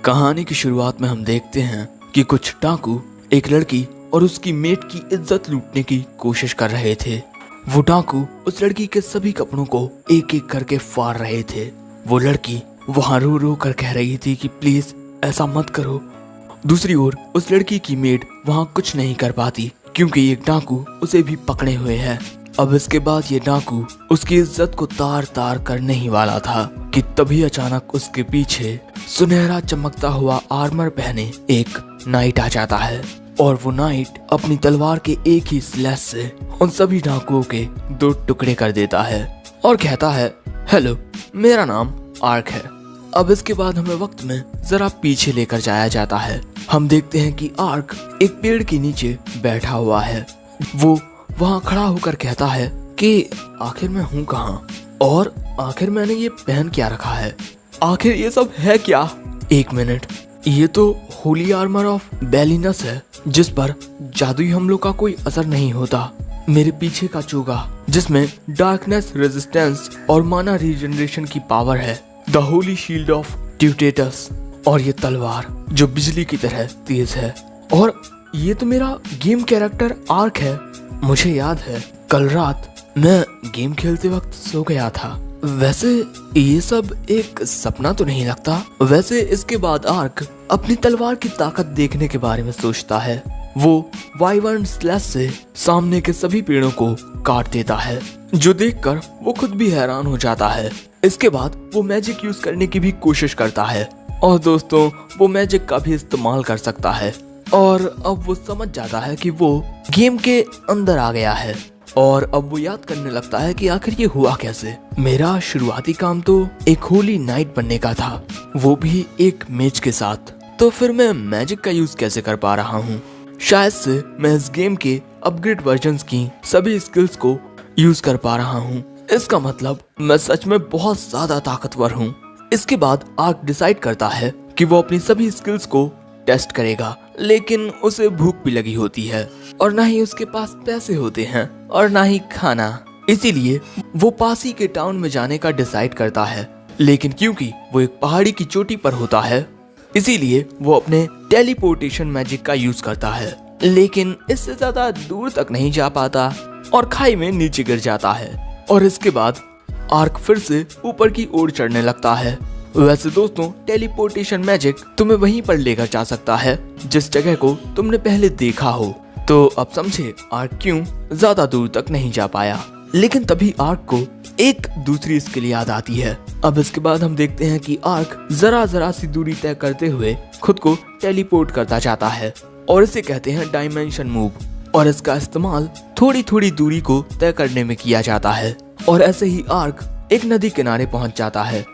कहानी की शुरुआत में हम देखते हैं कि कुछ डाकू एक लड़की और उसकी मेट की इज्जत लूटने की कोशिश कर रहे थे। वो डाकू उस लड़की के सभी कपड़ों को एक एक करके फाड़ रहे थे। वो लड़की वहां रो रो कर कह रही थी कि प्लीज ऐसा मत करो। दूसरी ओर उस लड़की की मेट वहां कुछ नहीं कर पाती क्योंकि एक डाकू उसे भी पकड़े हुए है। अब इसके बाद ये डाकू उसकी इज्जत को तार तार करने ही वाला था कि तभी अचानक उसके पीछे सुनहरा चमकता हुआ आर्मर पहने एक नाइट आ जाता है और वो नाइट अपनी तलवार के एक ही स्लैश से उन सभी डाकुओं के 2 टुकड़े कर देता है और कहता है, हेलो, मेरा नाम आर्क है। अब इसके बाद हमें वक्त में जरा पीछे लेकर जाया जाता है। हम देखते हैं कि आर्क एक पेड़ के नीचे बैठा हुआ है। वो वहाँ खड़ा होकर कहता है कि आखिर मैं हूँ कहाँ और आखिर मैंने ये पहन क्या रखा है, आखिर ये सब है क्या। एक मिनट, ये तो होली आर्मर ऑफ बेलिनस है जिस पर जादुई हमलों का कोई असर नहीं होता। मेरे पीछे का चोगा जिसमें डार्कनेस रेजिस्टेंस और माना रीजनरेशन की पावर है, द होली शील्ड ऑफ ट्यूटेटस, और ये तलवार जो बिजली की तरह तेज है। और ये तो मेरा गेम कैरेक्टर आर्क है। मुझे याद है कल रात मैं गेम खेलते वक्त सो गया था। वैसे ये सब एक सपना तो नहीं लगता। वैसे इसके बाद आर्क अपनी तलवार की ताकत देखने के बारे में सोचता है। वो वाइवर्न स्लैश से सामने के सभी पेड़ों को काट देता है, जो देखकर वो खुद भी हैरान हो जाता है। इसके बाद वो मैजिक यूज करने की भी कोशिश करता है और दोस्तों वो मैजिक का भी इस्तेमाल कर सकता है। और अब वो समझ जाता है कि वो गेम के अंदर आ गया है और अब वो याद करने लगता है कि आखिर ये हुआ कैसे। मेरा शुरुआती काम तो एक होली नाइट बनने का था, वो भी एक मेज के साथ। तो फिर मैं मैजिक का यूज कैसे कर पा रहा हूँ। शायद से मैं इस गेम के अपग्रेड वर्जन्स की सभी स्किल्स को यूज कर पा रहा हूँ। इसका मतलब मैं सच में बहुत ज्यादा ताकतवर हूँ। इसके बाद आर्क डिसाइड करता है कि वो अपनी सभी स्किल्स को टेस्ट करेगा, लेकिन उसे भूख भी लगी होती है और ना ही उसके पास पैसे होते हैं और ना ही खाना। इसीलिए वो पास ही के टाउन में जाने का डिसाइड करता है, लेकिन क्योंकि वो एक पहाड़ी की चोटी पर होता है इसीलिए वो अपने टेलीपोर्टेशन मैजिक का यूज करता है, लेकिन इससे ज्यादा दूर तक नहीं जा पाता और खाई में नीचे गिर जाता है। और इसके बाद आर्क फिर से ऊपर की ओर चढ़ने लगता है। वैसे दोस्तों टेलीपोर्टेशन मैजिक तुम्हें वहीं पर लेकर जा सकता है जिस जगह को तुमने पहले देखा हो। तो अब समझे आर्क क्यों ज्यादा दूर तक नहीं जा पाया। लेकिन तभी आर्क को एक दूसरी स्किल याद आती है। अब इसके बाद हम देखते हैं कि आर्क जरा सी दूरी तय करते हुए खुद को टेलीपोर्ट करता जाता है और इसे कहते हैं डायमेंशन मूव। और इसका इस्तेमाल थोड़ी थोड़ी दूरी को तय करने में किया जाता है। और ऐसे ही आर्क एक नदी किनारे पहुंच जाता है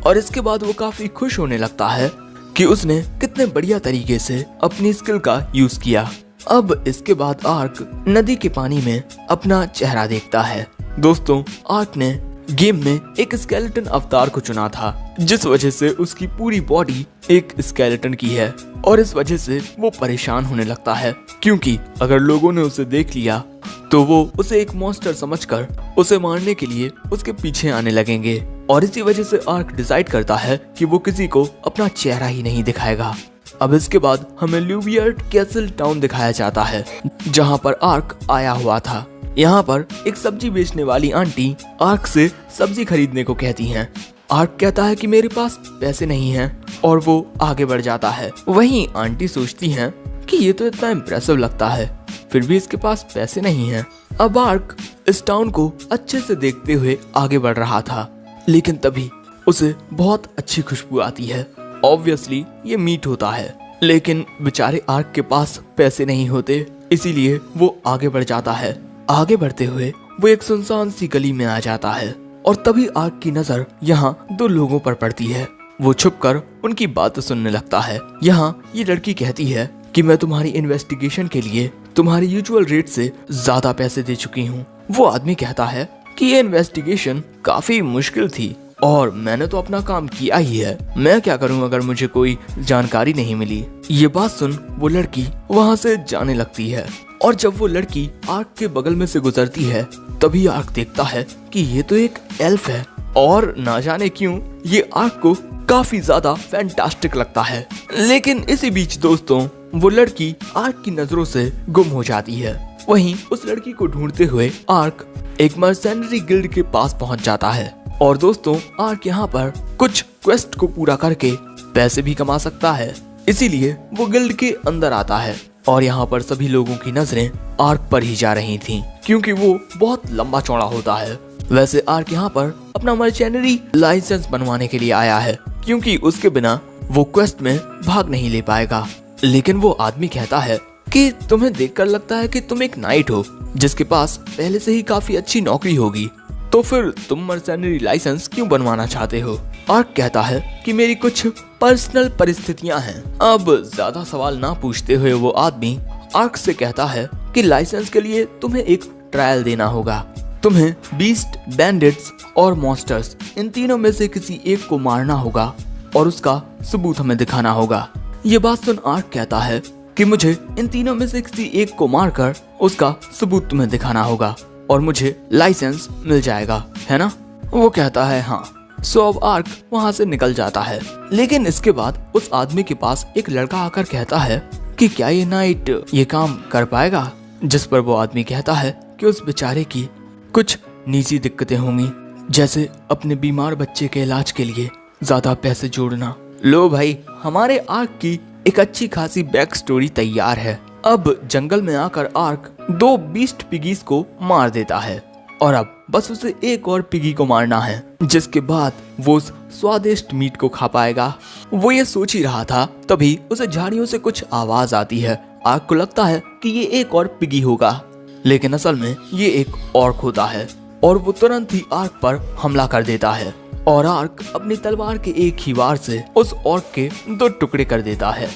और इसके बाद वो काफी खुश होने लगता है कि उसने कितने बढ़िया तरीके से अपनी स्किल का यूज किया। अब इसके बाद आर्क नदी के पानी में अपना चेहरा देखता है। दोस्तों आर्क ने गेम में एक स्केलेटन अवतार को चुना था, जिस वजह से उसकी पूरी बॉडी एक स्केलेटन की है और इस वजह से वो परेशान होने लगता है क्योंकि अगर लोगों ने उसे देख लिया तो वो उसे एक मॉन्स्टर समझकर उसे मारने के लिए उसके पीछे आने लगेंगे। और इसी वजह से आर्क डिसाइड करता है कि वो किसी को अपना चेहरा ही नहीं दिखाएगा। अब इसके बाद हमें ल्यूवियर्ट कैसल टाउन दिखाया जाता है जहाँ पर आर्क आया हुआ था। यहाँ पर एक सब्जी बेचने वाली आंटी आर्क से सब्जी खरीदने को कहती हैं। आर्क कहता है कि मेरे पास पैसे नहीं हैं और वो आगे बढ़ जाता है। वहीं आंटी सोचती हैं कि ये तो इतना इम्प्रेसिव लगता है, फिर भी इसके पास पैसे नहीं हैं। अब आर्क इस टाउन को अच्छे से देखते हुए आगे बढ़ रहा था, लेकिन तभी उसे बहुत अच्छी खुशबू आती है। ऑब्वियसली ये मीट होता है, लेकिन बेचारे आर्क के पास पैसे नहीं होते, इसीलिए वो आगे बढ़ जाता है। आगे बढ़ते हुए वो एक सुनसान सी गली में आ जाता है और तभी आर्क की नजर यहाँ 2 लोगों पर पड़ती है। वो छुपकर उनकी बातें सुनने लगता है। यहाँ ये लड़की कहती है कि मैं तुम्हारी इन्वेस्टिगेशन के लिए तुम्हारी यूजुअल रेट से ज्यादा पैसे दे चुकी हूँ। वो आदमी कहता है कि ये इन्वेस्टिगेशन काफी मुश्किल थी और मैंने तो अपना काम किया ही है, मैं क्या करूं अगर मुझे कोई जानकारी नहीं मिली। ये बात सुन वो लड़की वहाँ से जाने लगती है और जब वो लड़की आर्क के बगल में से गुजरती है तभी आर्क देखता है कि ये तो एक एल्फ है और ना जाने क्यों ये आर्क को काफी ज्यादा फैंटास्टिक लगता है। लेकिन इसी बीच दोस्तों वो लड़की आर्क की नजरों से गुम हो जाती है। वहीं उस लड़की को ढूंढते हुए आर्क एक मर्सेनरी गिल्ड के पास पहुंच जाता है और दोस्तों आर्क यहाँ पर कुछ क्वेस्ट को पूरा करके पैसे भी कमा सकता है, इसीलिए वो गिल्ड के अंदर आता है। और यहाँ पर सभी लोगों की नजरें आर्क पर ही जा रही थीं, क्योंकि वो बहुत लंबा चौड़ा होता है। वैसे आर्क यहाँ पर अपना मर्चेनरी लाइसेंस बनवाने के लिए आया है, क्योंकि उसके बिना वो क्वेस्ट में भाग नहीं ले पाएगा। लेकिन वो आदमी कहता है कि तुम्हें देखकर लगता है कि तुम एक नाइट हो जिसके पास पहले से ही काफी अच्छी नौकरी होगी, तो फिर तुम मर्सेनरी लाइसेंस क्यों बनवाना चाहते हो? आर्क कहता है कि मेरी कुछ पर्सनल परिस्थितियां हैं। अब ज्यादा सवाल ना पूछते हुए वो आदमी आर्क से कहता है कि लाइसेंस के लिए तुम्हें एक ट्रायल देना होगा। तुम्हें बीस्ट, बैंडिट्स और मॉन्स्टर्स इन तीनों में से किसी एक को मारना होगा और उसका सबूत हमें दिखाना होगा। ये बात सुन आर्क कहता है कि मुझे इन तीनों में से किसी एक को मारकर उसका सबूत तुम्हें दिखाना होगा और मुझे लाइसेंस मिल जाएगा, है ना? वो कहता है हाँ। सो अब आर्क वहाँ से निकल जाता है। लेकिन इसके बाद उस आदमी के पास एक लड़का आकर कहता है कि क्या ये नाइट ये काम कर पाएगा? जिस पर वो आदमी कहता है कि उस बेचारे की कुछ निजी दिक्कतें होंगी, जैसे अपने बीमार बच्चे के इलाज के लिए ज्यादा पैसे जोड़ना। लो भाई, हमारे आर्क की एक अच्छी खासी बैक स्टोरी तैयार है। अब जंगल में आकर आर्क 2 बीस्ट पिगीज को मार देता है और अब बस उसे एक और पिगी को मारना है, जिसके बाद वो उस स्वादिष्ट मीट को खा पाएगा। वो ये सोच ही रहा था, तभी उसे झाड़ियों से कुछ आवाज आती है। आर्क को लगता है कि ये एक और पिगी होगा, लेकिन असल में ये एक ऑर्क होता है और वो तुरंत ही आर्क पर हमला कर देता है और आर्क अपनी तलवार के एक ही वार से उस ऑर्क के 2 टुकड़े कर देता है।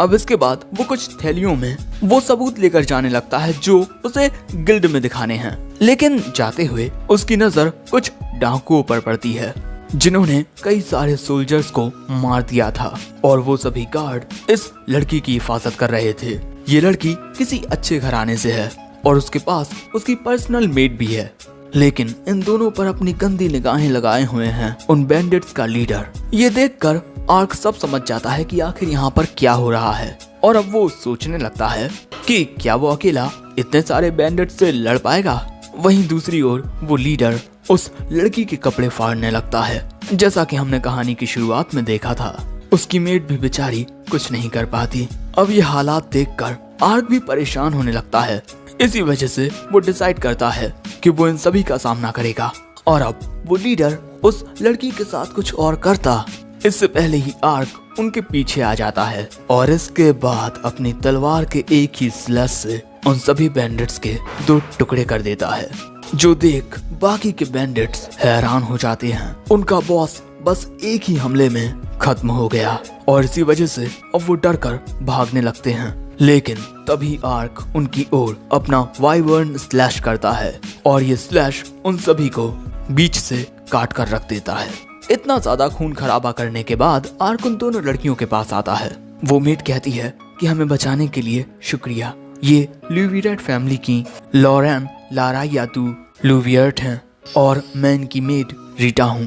अब इसके बाद वो कुछ थैलियों में वो सबूत लेकर जाने लगता है जो उसे गिल्ड में दिखाने हैं। लेकिन जाते हुए उसकी नजर कुछ डाकुओं पर पड़ती है जिन्होंने कई सारे सोल्जर्स को मार दिया था और वो सभी गार्ड इस लड़की की हिफाजत कर रहे थे। ये लड़की किसी अच्छे घराने से है और उसके पास उसकी पर्सनल मेड भी है, लेकिन इन दोनों पर अपनी गंदी निगाहें लगाए हुए हैं उन बैंडिट्स का लीडर। ये देखकर आर्क सब समझ जाता है कि आखिर यहाँ पर क्या हो रहा है और अब वो सोचने लगता है कि क्या वो अकेला इतने सारे बैंडिट्स से लड़ पाएगा। वहीं दूसरी ओर वो लीडर उस लड़की के कपड़े फाड़ने लगता है। जैसा कि हमने कहानी की शुरुआत में देखा था, उसकी मेड भी बेचारी कुछ नहीं कर पाती। अब ये हालात देखकर आर्क भी परेशान होने लगता है। इसी वजह से वो डिसाइड करता है कि वो इन सभी का सामना करेगा और अब वो लीडर उस लड़की के साथ कुछ और करता इससे पहले ही आर्क उनके पीछे आ जाता है और इसके बाद अपनी तलवार के एक ही स्लैश से उन सभी बैंडिट्स के 2 टुकड़े कर देता है, जो देख बाकी के बैंडिट्स हैरान हो जाते हैं। उनका बॉस बस एक ही हमले में खत्म हो गया और इसी वजह से अब वो डर कर भागने लगते हैं। लेकिन तभी आर्क उनकी ओर अपना वाइवर्न स्लैश करता है और ये स्लैश उन सभी को बीच से काट कर रख देता है। इतना ज्यादा खून खराबा करने के बाद आर्क उन दोनों लड़कियों के पास आता है। वो मेड कहती है कि हमें बचाने के लिए शुक्रिया। ये लुवियर्ट फैमिली की लॉरेन लारायातू लुवियर्ट हैं और मैं इनकी मेड रीटा हूँ।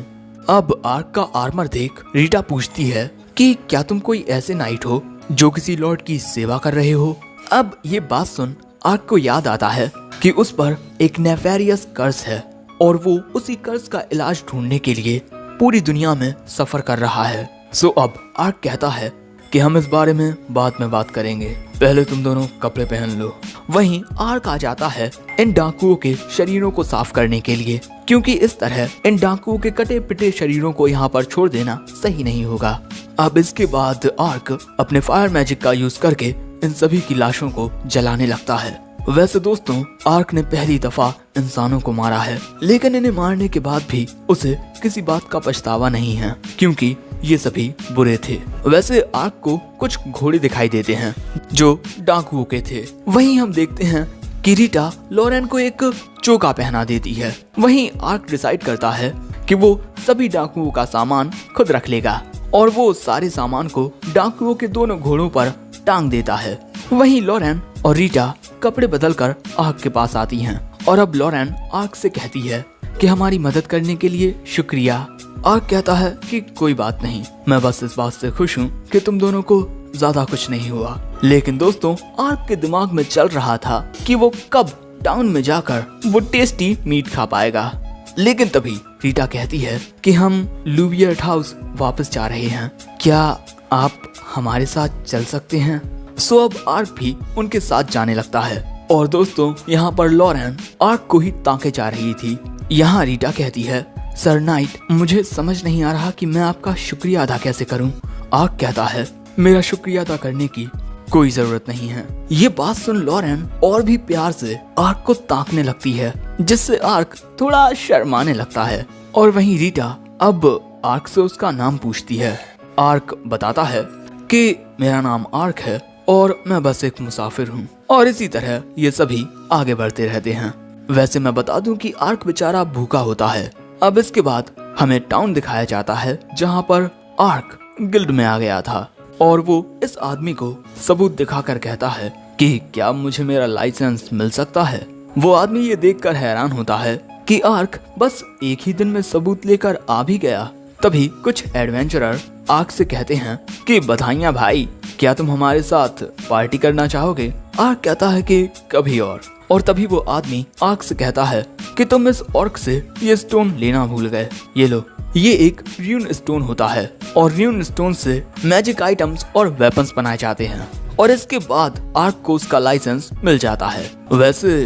अब आर्क का आर्मर देख रीटा पूछती है कि क्या तुम कोई ऐसे नाइट हो जो किसी लॉर्ड की सेवा कर रहे हो? अब ये बात सुन आर्क को याद आता है कि उस पर एक नेफेरियस कर्स है और वो उसी कर्स का इलाज ढूंढने के लिए पूरी दुनिया में सफर कर रहा है। सो अब आर्क कहता है कि हम इस बारे में बाद में बात करेंगे, पहले तुम दोनों कपड़े पहन लो। वहीं आर्क आ जाता है इन डाकुओं के शरीरों को साफ करने के लिए, क्योंकि इस तरह इन डाकुओं के कटे पिटे शरीरों को यहाँ पर छोड़ देना सही नहीं होगा। अब इसके बाद आर्क अपने फायर मैजिक का यूज करके इन सभी की लाशों को जलाने लगता है। वैसे दोस्तों आर्क ने पहली दफा इंसानों को मारा है, लेकिन इन्हें मारने के बाद भी उसे किसी बात का पछतावा नहीं है, क्योंकि ये सभी बुरे थे। वैसे आर्क को कुछ घोड़े दिखाई देते हैं जो डाकुओं के थे। वहीं हम देखते हैं कि रीटा लॉरेन को एक चोगा पहना देती है। वहीं आर्क डिसाइड करता है कि वो सभी डाकुओं का सामान खुद रख लेगा और वो सारे सामान को डाकुओं के दोनों घोड़ों पर टांग देता है। वहीं लॉरेन और रीटा कपड़े बदलकर आर्क के पास आती हैं और अब लॉरेन आर्क से कहती है कि हमारी मदद करने के लिए शुक्रिया। आर्क कहता है कि कोई बात नहीं, मैं बस इस बात से खुश हूँ कि तुम दोनों को ज्यादा कुछ नहीं हुआ। लेकिन दोस्तों आर्क के दिमाग में चल रहा था कि वो कब टाउन में जाकर वो टेस्टी मीट खा पाएगा। लेकिन तभी रीटा कहती है कि हम लुबियर्ट हाउस वापस जा रहे हैं, क्या आप हमारे साथ चल सकते हैं? सो अब आर्क भी उनके साथ जाने लगता है। और दोस्तों यहाँ पर लॉरेन आर्क को ही ताके जा रही थी। यहाँ रीटा कहती है, सर नाइट, मुझे समझ नहीं आ रहा कि मैं आपका शुक्रिया अदा कैसे करूं। आर्क कहता है, मेरा शुक्रिया अदा करने की कोई जरूरत नहीं है। ये बात सुन लॉरेन और भी प्यार से आर्क को ताकने लगती है, जिससे आर्क थोड़ा शर्माने लगता है। और वहीं रीटा अब आर्क से उसका नाम पूछती है। आर्क बताता है कि मेरा नाम आर्क है और मैं बस एक मुसाफिर हूँ। और इसी तरह ये सभी आगे बढ़ते रहते हैं। वैसे मैं बता दूं कि आर्क बेचारा भूखा होता है। अब इसके बाद हमें टाउन दिखाया जाता है जहाँ पर आर्क गिल्ड में आ गया था और वो इस आदमी को सबूत दिखाकर कहता है कि क्या मुझे मेरा लाइसेंस मिल सकता है। वो आदमी ये देखकर हैरान होता है कि आर्क बस एक ही दिन में सबूत लेकर आ भी गया। तभी कुछ एडवेंचरर आर्क से कहते हैं कि बधाइयां भाई, क्या तुम हमारे साथ पार्टी करना चाहोगे? आर्क कहता है कि कभी और तभी वो आदमी आर्क से कहता है कि तुम इस ऑर्क से ये स्टोन लेना भूल गए। ये लो, ये एक र्यून स्टोन होता है और र्यून स्टोन से मैजिक आइटम्स और वेपन्स बनाए जाते हैं। और इसके बाद आर्क को उसका लाइसेंस मिल जाता है। वैसे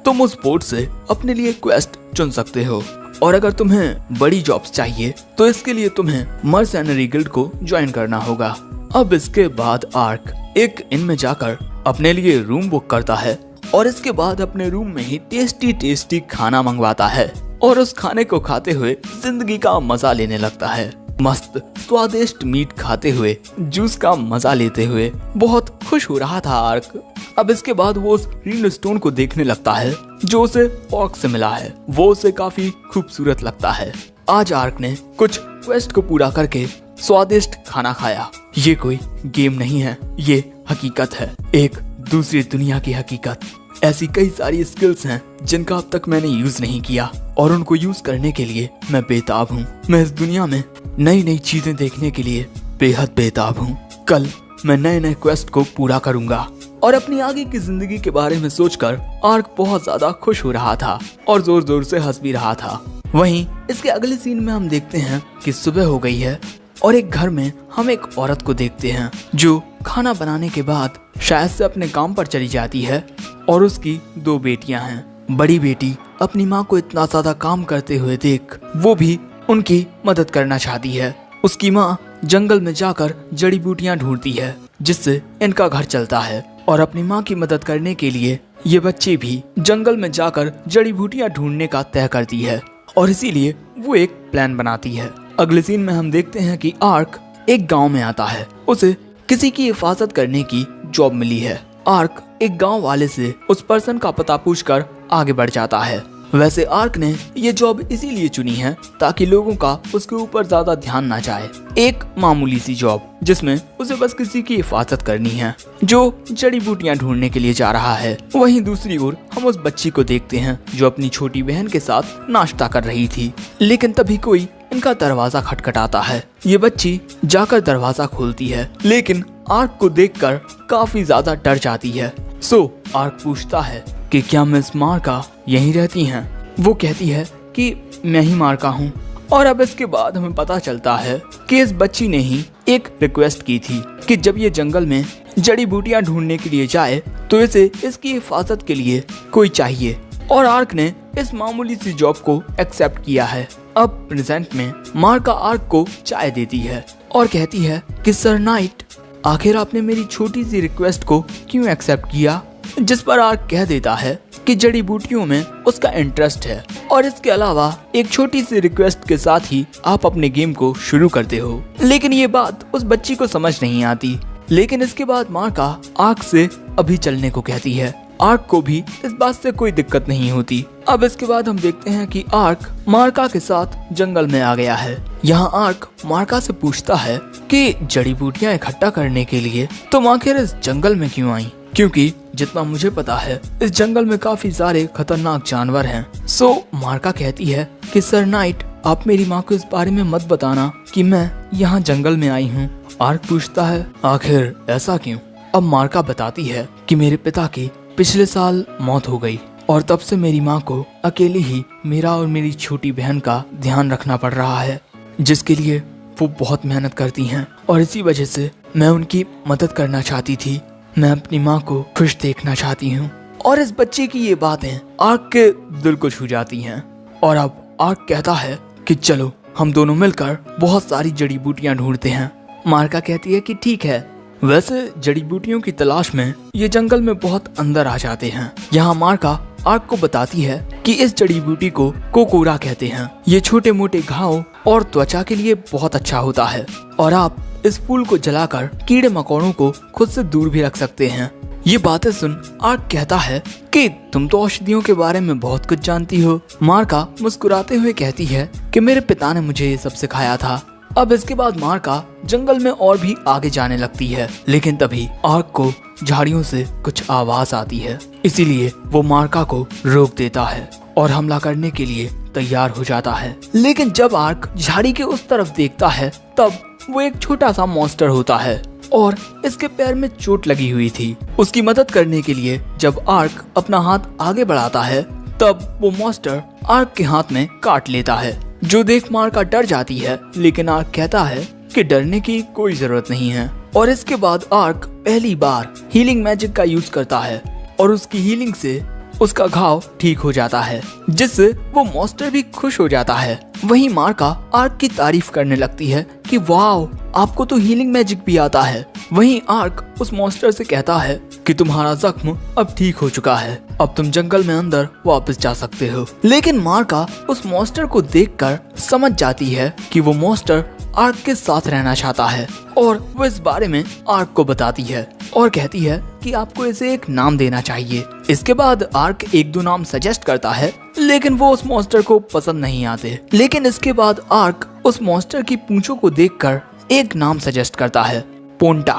तुम उस बोर्ड से अपने लिए क्वेस्ट चुन सकते हो और अगर तुम्हें बड़ी जॉब्स चाहिए तो इसके लिए तुम्हें मर्सेनरी गिल्ड को ज्वाइन करना होगा। अब इसके बाद आर्क एक इन में जाकर अपने लिए रूम बुक करता है और इसके बाद अपने रूम में ही टेस्टी खाना मंगवाता है और उस खाने को खाते हुए जिंदगी का मजा लेने लगता है। मस्त स्वादिष्ट मीट खाते हुए, जूस का मजा लेते हुए बहुत खुश हो रहा था आर्क। अब इसके बाद वो उस र्यून स्टोन को देखने लगता है जो उसे ऑर्क से मिला है। वो उसे काफी खूबसूरत लगता है। आज आर्क ने कुछ क्वेस्ट को पूरा करके स्वादिष्ट खाना खाया। ये कोई गेम नहीं है, ये हकीकत है, एक दूसरी दुनिया की हकीकत। ऐसी कई सारी स्किल्स हैं जिनका अब तक मैंने यूज नहीं किया और उनको यूज करने के लिए मैं बेताब हूँ। मैं इस दुनिया में नई नई चीजें देखने के लिए बेहद बेताब हूँ। कल मैं नए नए क्वेस्ट को पूरा करूंगा। और अपनी आगे की जिंदगी के बारे में सोचकर आर्क बहुत ज्यादा खुश हो रहा था और जोर जोर से हंस भी रहा था। वहीं इसके अगले सीन में हम देखते हैं कि सुबह हो गई है और एक घर में हम एक औरत को देखते हैं जो खाना बनाने के बाद शायद से अपने काम पर चली जाती है और उसकी 2 बेटियां हैं। बड़ी बेटी अपनी माँ को इतना ज्यादा काम करते हुए देख वो भी उनकी मदद करना चाहती है। उसकी माँ जंगल में जाकर जड़ी बूटियां ढूंढती है जिससे इनका घर चलता है और अपनी माँ की मदद करने के लिए ये बच्चे भी जंगल में जाकर जड़ी बूटियां ढूंढने का तय करती है और इसीलिए वो एक प्लान बनाती है। अगले सीन में हम देखते हैं कि आर्क एक गांव में आता है। उसे किसी की हिफाजत करने की जॉब मिली है। आर्क एक गांव वाले से उस पर्सन का पता पूछकर आगे बढ़ जाता है। वैसे आर्क ने ये जॉब इसीलिए चुनी है ताकि लोगों का उसके ऊपर ज्यादा ध्यान ना जाए। एक मामूली सी जॉब जिसमें उसे बस किसी की हिफाजत करनी है जो जड़ी बूटियां ढूंढने के लिए जा रहा है। वहीं दूसरी ओर हम उस बच्ची को देखते हैं जो अपनी छोटी बहन के साथ नाश्ता कर रही थी। लेकिन तभी कोई इनका दरवाजा खटखटाता है। ये बच्ची जाकर दरवाजा खोलती है लेकिन आर्क को देखकर काफी ज्यादा डर जाती है। सो आर्क पूछता है कि क्या मिस मार्का यहीं रहती हैं? वो कहती है कि मैं ही मार्का हूँ। और अब इसके बाद हमें पता चलता है कि इस बच्ची ने ही एक रिक्वेस्ट की थी कि जब ये जंगल में जड़ी बूटियां ढूंढने के लिए जाए तो इसे इसकी हिफाजत के लिए कोई चाहिए और आर्क ने इस मामूली सी जॉब को एक्सेप्ट किया है। अब प्रेजेंट में मार्का आर्क को चाय देती है और कहती है कि सर नाइट, आखिर आपने मेरी छोटी सी रिक्वेस्ट को क्यों एक्सेप्ट किया? जिस पर आर्क कह देता है कि जड़ी बूटियों में उसका इंटरेस्ट है और इसके अलावा एक छोटी सी रिक्वेस्ट के साथ ही आप अपने गेम को शुरू करते हो। लेकिन ये बात उस बच्ची को समझ नहीं आती। लेकिन इसके बाद मार्का आर्क से अभी चलने को कहती है। आर्क को भी इस बात से कोई दिक्कत नहीं होती। अब इसके बाद हम देखते हैं कि आर्क मार्का के साथ जंगल में आ गया है। यहाँ आर्क मार्का से पूछता है कि जड़ी बूटियां इकट्ठा करने के लिए तुम आखिर इस जंगल में क्यों आई? क्योंकि जितना मुझे पता है इस जंगल में काफी सारे खतरनाक जानवर हैं। सो मार्का कहती है कि सर नाइट, आप मेरी माँ को इस बारे में मत बताना कि मैं यहाँ जंगल में आई हूँ। आर्क पूछता है, आखिर ऐसा क्यों? अब मार्का बताती है कि मेरे पिता की पिछले साल मौत हो गई और तब से मेरी माँ को अकेले ही मेरा और मेरी छोटी बहन का ध्यान रखना पड़ रहा है, जिसके लिए वो बहुत मेहनत करती हैं और इसी वजह से मैं उनकी मदद करना चाहती थी। मैं अपनी माँ को खुश देखना चाहती हूँ। और इस बच्चे की ये बातें आर्क के दिल को छू जाती हैं और अब आर्क कहता है कि चलो हम दोनों मिलकर बहुत सारी जड़ी बूटियां ढूंढते हैं। मार्का कहती है कि ठीक है। वैसे जड़ी बूटियों की तलाश में ये जंगल में बहुत अंदर आ जाते हैं। यहाँ मार्का आर्क को बताती है कि इस जड़ी बूटी को कोकोरा कहते हैं। ये छोटे मोटे घाव और त्वचा के लिए बहुत अच्छा होता है और आप इस फूल को जलाकर कीड़े मकोड़ों को खुद से दूर भी रख सकते हैं। ये बातें सुन आर्क कहता है कि तुम तो औषधियों के बारे में बहुत कुछ जानती हो। मार्का मुस्कुराते हुए कहती है कि मेरे पिता ने मुझे ये सब सिखाया था। अब इसके बाद मार्का जंगल में और भी आगे जाने लगती है, लेकिन तभी आर्क को झाड़ियों से कुछ आवाज आती है। इसीलिए वो मार्का को रोक देता है और हमला करने के लिए तैयार हो जाता है। लेकिन जब आर्क झाड़ी के उस तरफ देखता है तब वो एक छोटा सा मॉन्स्टर होता है और इसके पैर में चोट लगी हुई थी। उसकी मदद करने के लिए जब आर्क अपना हाथ आगे बढ़ाता है तब वो मॉन्स्टर आर्क के हाथ में काट लेता है, जो देख मार्का डर जाती है। लेकिन आर्क कहता है कि डरने की कोई जरूरत नहीं है। और इसके बाद आर्क पहली बार हीलिंग मैजिक का यूज करता है और उसकी हीलिंग से उसका घाव ठीक हो जाता है, जिससे वो मॉन्स्टर भी खुश हो जाता है। वहीं मार्का आर्क की तारीफ करने लगती है कि वाओ, आपको तो हीलिंग मैजिक भी आता है। वहीं आर्क उस मॉन्स्टर से कहता है कि तुम्हारा जख्म अब ठीक हो चुका है, अब तुम जंगल में अंदर वापस जा सकते हो। लेकिन मार्का उस मॉन्स्टर को देखकर समझ जाती है कि वो मॉन्स्टर आर्क के साथ रहना चाहता है और वो इस बारे में आर्क को बताती है और कहती है कि आपको इसे एक नाम देना चाहिए। इसके बाद आर्क एक दो नाम सजेस्ट करता है, लेकिन वो उस मॉन्स्टर को पसंद नहीं आते। लेकिन इसके बाद आर्क उस मॉन्स्टर की पूंछों को देखकर एक नाम सजेस्ट करता है, पोंटा,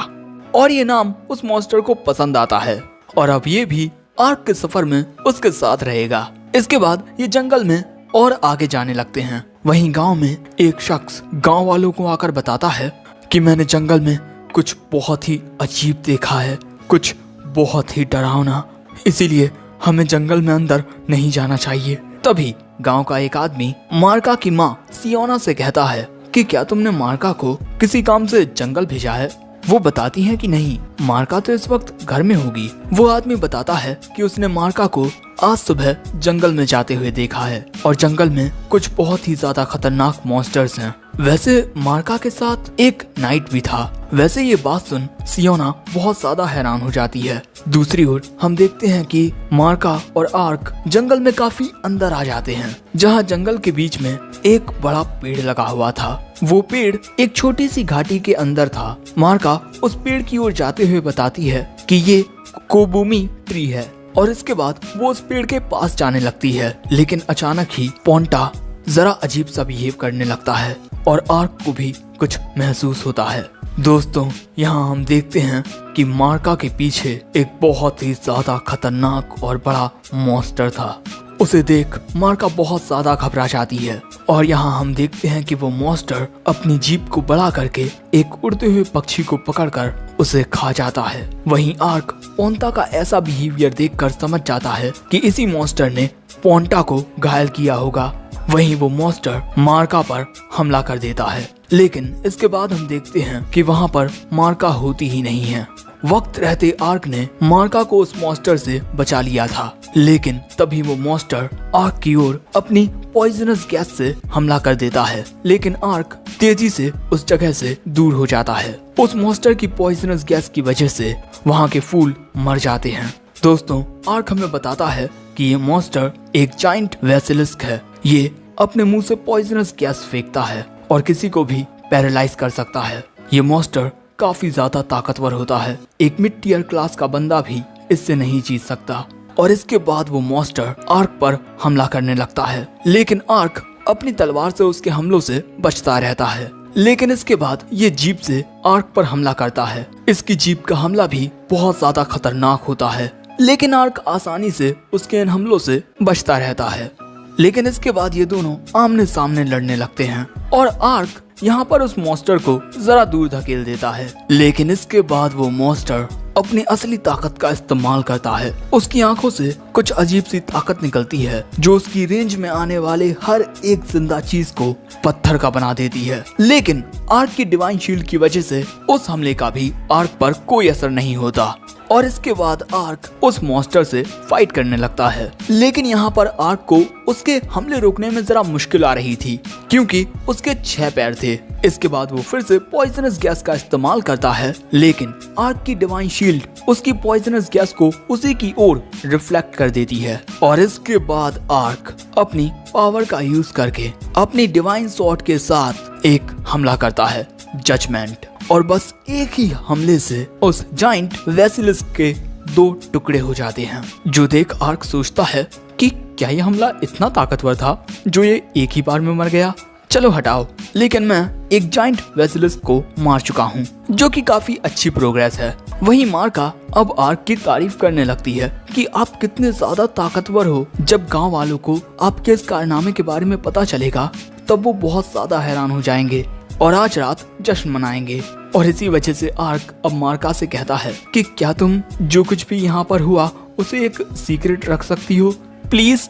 और ये नाम उस मॉन्स्टर को पसंद आता है और अब ये भी आर्क के सफर में उसके साथ रहेगा। इसके बाद ये जंगल में और आगे जाने लगते हैं। वहीं गांव में एक शख्स गांव वालों को आकर बताता है कि मैंने जंगल में कुछ बहुत ही अजीब देखा है, कुछ बहुत ही डरावना, इसीलिए हमें जंगल में अंदर नहीं जाना चाहिए। तभी गांव का एक आदमी मार्का की माँ सियोना से कहता है कि क्या तुमने मार्का को किसी काम से जंगल भेजा है? वो बताती है कि नहीं, मार्का तो इस वक्त घर में होगी। वो आदमी बताता है कि उसने मार्का को आज सुबह जंगल में जाते हुए देखा है और जंगल में कुछ बहुत ही ज्यादा खतरनाक मॉन्स्टर्स हैं। वैसे मार्का के साथ एक नाइट भी था। वैसे ये बात सुन सियोना बहुत ज्यादा हैरान हो जाती है। दूसरी ओर हम देखते हैं कि मार्का और आर्क जंगल में काफी अंदर आ जाते हैं, जहाँ जंगल के बीच में एक बड़ा पेड़ लगा हुआ था। वो पेड़ एक छोटी सी घाटी के अंदर था। मार्का उस पेड़ की ओर जाते हुए बताती है कि ये कोबूमी ट्री है और इसके बाद वो उस पेड़ के पास जाने लगती है। लेकिन अचानक ही पोंटा जरा अजीब सा बिहेव करने लगता है और आर्क को भी कुछ महसूस होता है। दोस्तों, यहाँ हम देखते हैं कि मार्का के पीछे एक बहुत ही ज्यादा खतरनाक और बड़ा मॉन्स्टर था। उसे देख मार्का बहुत ज्यादा घबरा जाती है और यहाँ हम देखते हैं कि वो मॉन्स्टर अपनी जीभ को बड़ा करके एक उड़ते हुए पक्षी को पकड़कर उसे खा जाता है। वहीं आर्क पोंटा का ऐसा बिहेवियर देखकर समझ जाता है कि इसी मॉन्स्टर ने पोंटा को घायल किया होगा। वहीं वो मॉन्स्टर मार्का पर हमला कर देता है, लेकिन इसके बाद हम देखते हैं कि वहाँ पर मार्का होती ही नहीं है। वक्त रहते आर्क ने मार्का को उस मॉन्स्टर से बचा लिया था, लेकिन तभी वो मॉन्स्टर आर्क की ओर अपनी पॉइजनस गैस से हमला कर देता है। लेकिन आर्क तेजी से उस जगह से दूर हो जाता है। उस मॉन्स्टर की पॉइजनस गैस की वजह से वहाँ के फूल मर जाते हैं। दोस्तों, आर्क हमें बताता है कि ये मॉन्स्टर एक जाइंट वेसिलिस्क है। ये अपने मुंह से पॉइजनस गैस फेंकता है और किसी को भी पैरालाइज कर सकता है। ये मॉन्स्टर काफी ज्यादा ताकतवर होता है। एक मिड टियर क्लास का बंदा भी इससे नहीं जीत सकता। और इसके बाद वो मॉन्स्टर आर्क पर हमला करने लगता है, लेकिन आर्क अपनी तलवार से उसके हमलों से बचता रहता है। लेकिन इसके बाद ये जीप से आर्क पर हमला करता है। इसकी जीप का हमला भी बहुत ज्यादा खतरनाक होता है, लेकिन आर्क आसानी से उसके इन हमलों से बचता रहता है। लेकिन इसके बाद ये दोनों आमने सामने लड़ने लगते हैं और आर्क यहाँ पर उस मॉन्स्टर को जरा दूर धकेल देता है। लेकिन इसके बाद वो मॉन्स्टर अपनी असली ताकत का इस्तेमाल करता है। उसकी आंखों से कुछ अजीब सी ताकत निकलती है जो उसकी रेंज में आने वाले हर एक जिंदा चीज को पत्थर का बना देती है। लेकिन आर्क की डिवाइन शील्ड की वजह से उस हमले का भी आर्क पर कोई असर नहीं होता और इसके बाद आर्क उस मॉन्स्टर से फाइट करने लगता है। लेकिन यहाँ पर आर्क को उसके हमले रोकने में जरा मुश्किल आ रही थी क्योंकि उसके 6 पैर थे। इसके बाद वो फिर से पॉइजनस गैस का इस्तेमाल करता है, लेकिन आर्क की डिवाइन शील्ड उसकी पॉइजनस गैस को उसी की ओर रिफ्लेक्ट कर देती है और इसके बाद आर्क अपनी पावर का यूज करके अपनी डिवाइन स्वॉर्ड के साथ एक हमला करता है, जजमेंट। और बस एक ही हमले से उस जाइंट वेसिलिस्क के 2 टुकड़े हो जाते हैं, जो देख आर्क सोचता है कि क्या ये हमला इतना ताकतवर था जो ये एक ही बार में मर गया। चलो हटाओ, लेकिन मैं एक जाइंट वेसिलिस्क को मार चुका हूँ, जो कि काफी अच्छी प्रोग्रेस है। वहीं मार्का अब आर्क की तारीफ करने लगती है कि आप कितने ज्यादा ताकतवर हो। जब गांव वालों को आपके इस कारनामे के बारे में पता चलेगा तब वो बहुत ज्यादा हैरान हो जाएंगे और आज रात जश्न मनाएंगे। और इसी वजह से आर्क अब मार्का से कहता है कि क्या तुम जो कुछ भी यहाँ पर हुआ उसे एक सीक्रेट रख सकती हो प्लीज।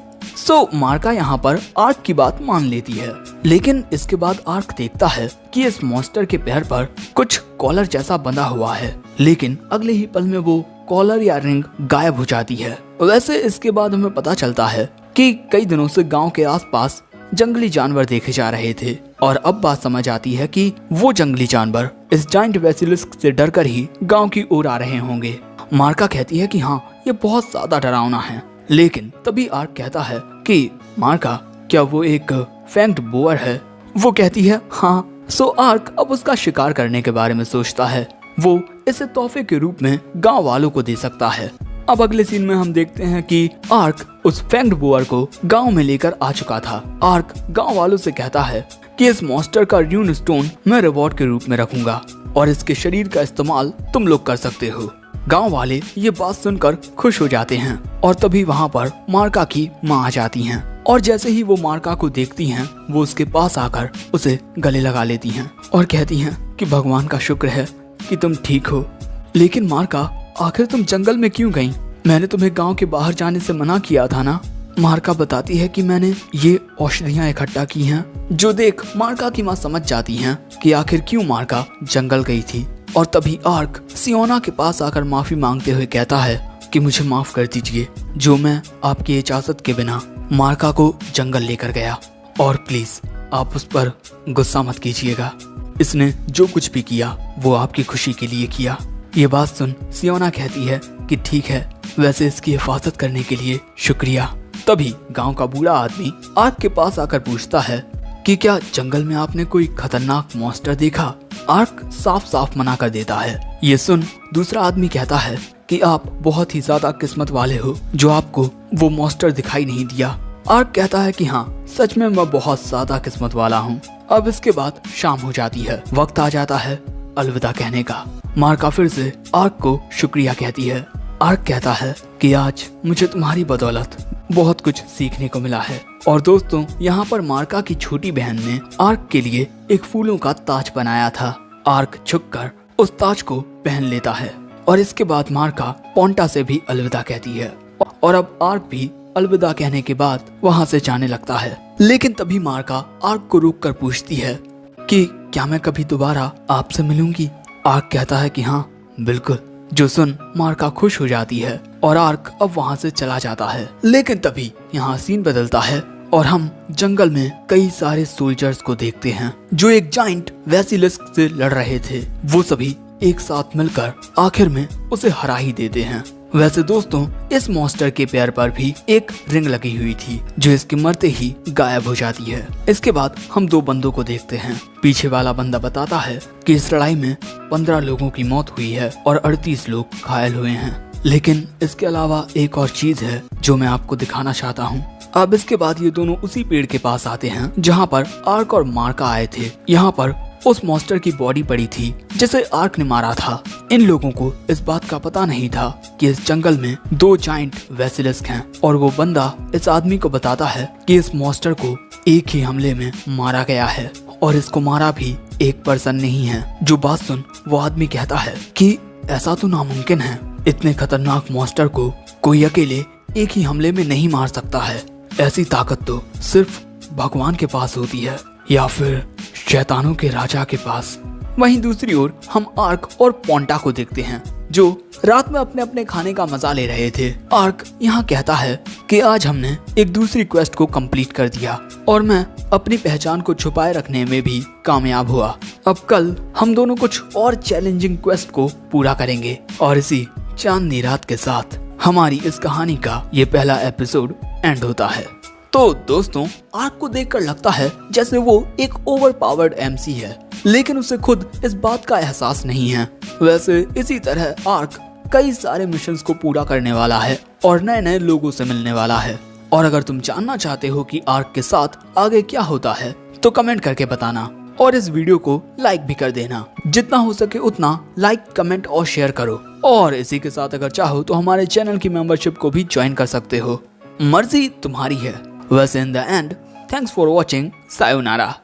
मार्का यहाँ पर आर्क की बात मान लेती है। लेकिन इसके बाद आर्क देखता है कि इस मॉन्स्टर के पैर पर कुछ कॉलर जैसा बंधा हुआ है, लेकिन अगले ही पल में वो कॉलर या रिंग गायब हो जाती है। वैसे इसके बाद हमें पता चलता है कि कई दिनों से गांव के आसपास जंगली जानवर देखे जा रहे थे और अब बात समझ आती है कि वो जंगली जानवर इस जाइंट वेसिलिस्क से डरकर ही गांव की ओर आ रहे होंगे। मार्का कहती है कि हाँ, ये बहुत ज्यादा डरावना है। लेकिन तभी आर्क कहता है कि मार्का, क्या वो एक फैंग्ड बोअर है? वो कहती है हाँ। आर्क अब उसका शिकार करने के बारे में सोचता है। वो इसे तोहफे के रूप में गांव वालों को दे सकता है। अब अगले सीन में हम देखते हैं कि आर्क उस फैंग्ड बोअर को गांव में लेकर आ चुका था। आर्क गांव वालों से कहता है कि इस मॉन्स्टर का र्यून स्टोन मैं रिवॉर्ड के रूप में रखूंगा और इसके शरीर का इस्तेमाल तुम लोग कर सकते हो। गांव वाले ये बात सुनकर खुश हो जाते हैं और तभी वहाँ पर मार्का की माँ आ जाती हैं और जैसे ही वो मार्का को देखती हैं वो उसके पास आकर उसे गले लगा लेती हैं और कहती हैं कि भगवान का शुक्र है कि तुम ठीक हो। लेकिन मार्का, आखिर तुम जंगल में क्यों गई? मैंने तुम्हें गांव के बाहर जाने से मना किया था ना। मार्का बताती है कि मैंने ये औषधियाँ इकट्ठा की हैं। जो देख मार्का की माँ समझ जाती हैं कि आखिर क्यों मार्का जंगल गई थी। और तभी आर्क सियोना के पास आकर माफी मांगते हुए कहता है कि मुझे माफ कर दीजिए जो मैं आपकी इजाजत के बिना मार्का को जंगल लेकर गया, और प्लीज आप उस पर गुस्सा मत कीजिएगा। इसने जो कुछ भी किया वो आपकी खुशी के लिए किया। ये बात सुन सियोना कहती है कि ठीक है, वैसे इसकी हिफाजत करने के लिए शुक्रिया। तभी गांव का बूढ़ा आदमी आर्क के पास आकर पूछता है कि क्या जंगल में आपने कोई खतरनाक मॉन्स्टर देखा? आर्क साफ साफ मना कर देता है। ये सुन दूसरा आदमी कहता है कि आप बहुत ही ज्यादा किस्मत वाले हो जो आपको वो मॉन्स्टर दिखाई नहीं दिया। आर्क कहता है कि हाँ, सच में मैं बहुत ज्यादा किस्मत वाला हूँ। अब इसके बाद शाम हो जाती है, वक्त आ जाता है अलविदा कहने का। मार्का फिर से आर्क को शुक्रिया कहती है। आर्क कहता है कि आज मुझे तुम्हारी बदौलत बहुत कुछ सीखने को मिला है। और दोस्तों, यहाँ पर मार्का की छोटी बहन ने आर्क के लिए एक फूलों का ताज बनाया था। आर्क झुककर उस ताज को पहन लेता है और इसके बाद मार्का पोंटा से भी अलविदा कहती है और अब आर्क भी अलविदा कहने के बाद वहाँ से जाने लगता है। लेकिन तभी मार्का आर्क को रोक कर पूछती है कि क्या मैं कभी दोबारा आपसे मिलूंगी? आर्क कहता है कि हाँ बिल्कुल। जो सुन मार्का खुश हो जाती है और आर्क अब वहाँ से चला जाता है। लेकिन तभी यहाँ सीन बदलता है और हम जंगल में कई सारे सोल्जर्स को देखते हैं जो एक जाइंट वेसिलिस्क से लड़ रहे थे। वो सभी एक साथ मिलकर आखिर में उसे हरा ही देते हैं। वैसे दोस्तों, इस मॉन्स्टर के पैर पर भी एक रिंग लगी हुई थी जो इसके मरते ही गायब हो जाती है। इसके बाद हम 2 बंदों को देखते हैं। पीछे वाला बंदा बताता है कि इस लड़ाई में 15 लोगों की मौत हुई है और 38 लोग घायल हुए हैं। लेकिन इसके अलावा एक और चीज है जो मैं आपको दिखाना चाहता हूँ। अब इसके बाद ये दोनों उसी पेड़ के पास आते हैं जहाँ पर आर्क और मार्का आए थे। यहाँ पर उस मॉन्स्टर की बॉडी पड़ी थी जिसे आर्क ने मारा था। इन लोगों को इस बात का पता नहीं था कि इस जंगल में 2 जाइंट वेसिलिस्क हैं और वो बंदा इस आदमी को बताता है कि इस मॉन्स्टर को एक ही हमले में मारा गया है और इसको मारा भी एक पर्सन नहीं है। जो बात सुन वो आदमी कहता है कि ऐसा तो नामुमकिन है, इतने खतरनाक मॉन्स्टर को कोई अकेले एक ही हमले में नहीं मार सकता है। ऐसी ताकत तो सिर्फ भगवान के पास होती है या फिर शैतानों के राजा के पास। वहीं दूसरी ओर हम आर्क और पोंटा को देखते हैं जो रात में अपने अपने खाने का मजा ले रहे थे। आर्क यहाँ कहता है कि आज हमने एक दूसरी क्वेस्ट को कंप्लीट कर दिया और मैं अपनी पहचान को छुपाए रखने में भी कामयाब हुआ। अब कल हम दोनों कुछ और चैलेंजिंग क्वेस्ट को पूरा करेंगे और इसी चांदनी रात के साथ हमारी इस कहानी का ये पहला एपिसोड एंड होता है। तो दोस्तों, आर्क को देखकर लगता है जैसे वो एक ओवर पावर्ड MC है, लेकिन उसे खुद इस बात का एहसास नहीं है। वैसे इसी तरह आर्क कई सारे मिशंस को पूरा करने वाला है और नए नए लोगों से मिलने वाला है। और अगर तुम जानना चाहते हो कि आर्क के साथ आगे क्या होता है तो कमेंट करके बताना और इस वीडियो को लाइक भी कर देना। जितना हो सके उतना लाइक, कमेंट और शेयर करो। और इसी के साथ अगर चाहो तो हमारे चैनल की मेंबरशिप को भी ज्वाइन कर सकते हो। मर्जी तुम्हारी है। वैसे in the end, thanks for watching. Sayonara.